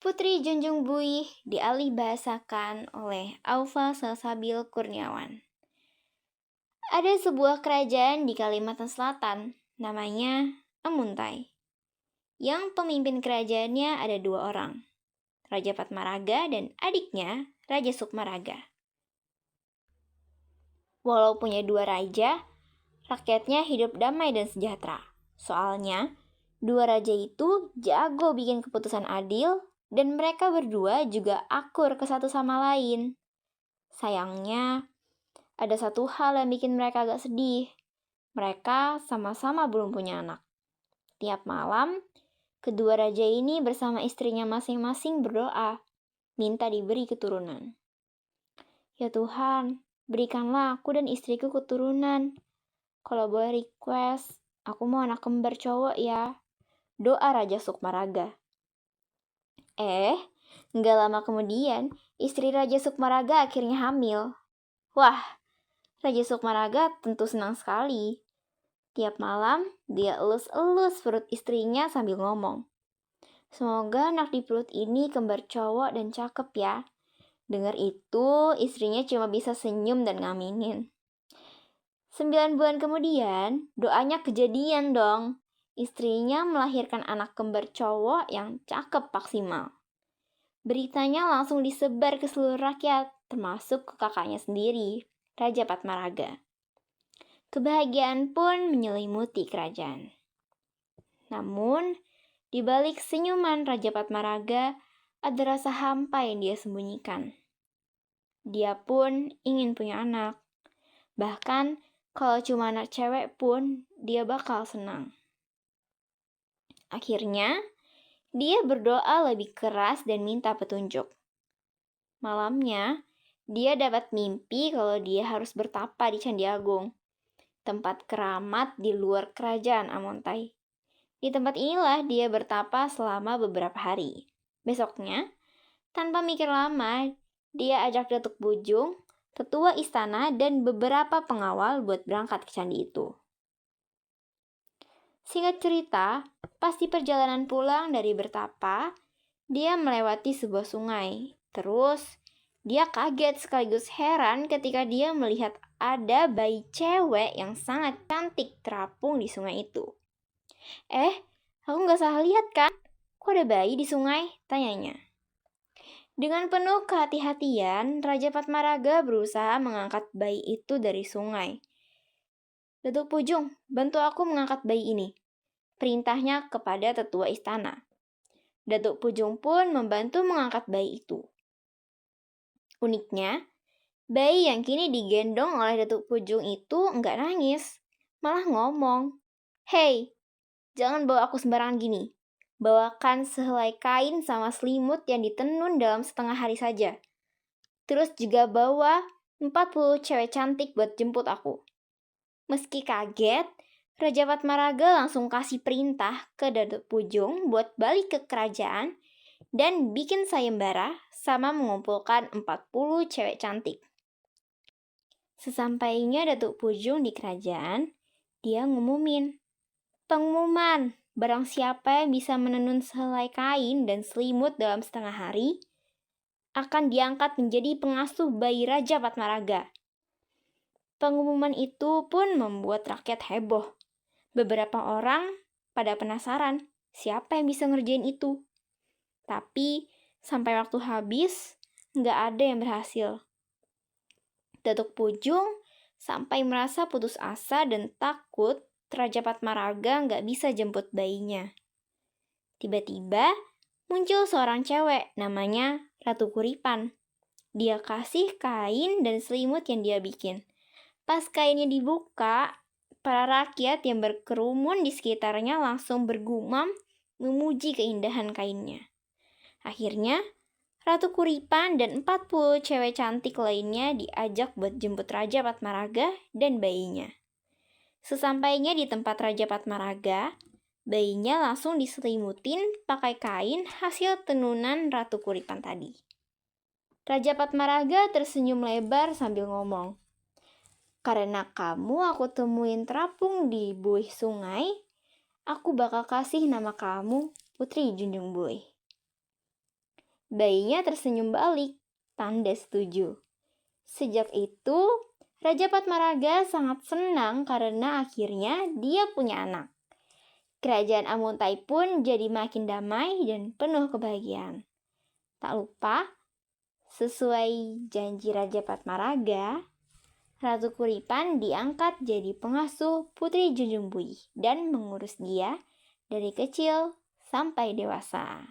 Putri Junjung Buih dialih bahasakan oleh Aufa Salsabil Kurniawan. Ada sebuah kerajaan di Kalimantan Selatan, namanya Amuntai. Yang pemimpin kerajaannya ada 2 orang, Raja Patmaraga dan adiknya Raja Sukmaraga. Walau punya 2 raja, rakyatnya hidup damai dan sejahtera. Soalnya, 2 raja itu jago bikin keputusan adil dan mereka berdua juga akur ke satu sama lain. Sayangnya, ada satu hal yang bikin mereka agak sedih. Mereka sama-sama belum punya anak. Tiap malam, kedua raja ini bersama istrinya masing-masing berdoa, minta diberi keturunan. Ya Tuhan, berikanlah aku dan istriku keturunan. Kalau boleh request, aku mau anak kembar cowok ya. Doa Raja Sukmaraga. Nggak lama kemudian, istri Raja Sukmaraga akhirnya hamil. Wah, Raja Sukmaraga tentu senang sekali. Tiap malam, dia elus-elus perut istrinya sambil ngomong, "Semoga anak di perut ini kembar cowok dan cakep ya." Dengar itu, istrinya cuma bisa senyum dan ngaminin. 9 bulan kemudian, doanya kejadian dong. Istrinya melahirkan anak kembar cowok yang cakep maksimal. Beritanya langsung disebar ke seluruh rakyat, termasuk ke kakaknya sendiri, Raja Patmaraga. Kebahagiaan pun menyelimuti kerajaan. Namun, di balik senyuman Raja Patmaraga, ada rasa hampa yang dia sembunyikan. Dia pun ingin punya anak. Bahkan, kalau cuma anak cewek pun, dia bakal senang. Akhirnya, dia berdoa lebih keras dan minta petunjuk. Malamnya, dia dapat mimpi kalau dia harus bertapa di Candi Agung, tempat keramat di luar kerajaan Amuntai. Di tempat inilah dia bertapa selama beberapa hari. Besoknya, tanpa mikir lama, dia ajak Datuk Bujung, tetua istana, dan beberapa pengawal buat berangkat ke candi itu. Singkat cerita, pas di perjalanan pulang dari bertapa, dia melewati sebuah sungai. Terus, dia kaget sekaligus heran ketika dia melihat ada bayi cewek yang sangat cantik terapung di sungai itu. Aku nggak salah lihat kan? Kok ada bayi di sungai? Tanyanya. Dengan penuh kehati-hatian, Raja Patmaraga berusaha mengangkat bayi itu dari sungai. Datuk Pujung, bantu aku mengangkat bayi ini. Perintahnya kepada tetua istana. Datuk Pujung pun membantu mengangkat bayi itu. Uniknya, bayi yang kini digendong oleh Datuk Pujung itu nggak nangis, malah ngomong, "Hei, jangan bawa aku sembarangan gini. Bawakan sehelai kain sama selimut yang ditenun dalam setengah hari saja. Terus juga bawa 40 cewek cantik buat jemput aku." Meski kaget, Raja Patmaraga langsung kasih perintah ke Datuk Pujung buat balik ke kerajaan dan bikin sayembara sama mengumpulkan 40 cewek cantik. Sesampainya Datuk Pujung di kerajaan, dia ngumumin, "Pengumuman, barang siapa yang bisa menenun sehelai kain dan selimut dalam setengah hari, akan diangkat menjadi pengasuh bayi Raja Patmaraga." Pengumuman itu pun membuat rakyat heboh. Beberapa orang pada penasaran siapa yang bisa ngerjain itu. Tapi sampai waktu habis, nggak ada yang berhasil. Datuk Pujung sampai merasa putus asa dan takut Raja Patmaraga nggak bisa jemput bayinya. Tiba-tiba muncul seorang cewek namanya Ratu Kuripan. Dia kasih kain dan selimut yang dia bikin. Pas kainnya dibuka, para rakyat yang berkerumun di sekitarnya langsung bergumam memuji keindahan kainnya. Akhirnya, Ratu Kuripan dan 40 cewek cantik lainnya diajak buat jemput Raja Patmaraga dan bayinya. Sesampainya di tempat Raja Patmaraga, bayinya langsung diselimutin pakai kain hasil tenunan Ratu Kuripan tadi. Raja Patmaraga tersenyum lebar sambil ngomong, "Karena kamu aku temuin terapung di buih sungai, aku bakal kasih nama kamu Putri Junjung Buih." Bayinya tersenyum balik, tanda setuju. Sejak itu, Raja Patmaraga sangat senang karena akhirnya dia punya anak. Kerajaan Amuntai pun jadi makin damai dan penuh kebahagiaan. Tak lupa, sesuai janji Raja Patmaraga, Ratu Kuripan diangkat jadi pengasuh Putri Junjung Buih dan mengurus dia dari kecil sampai dewasa.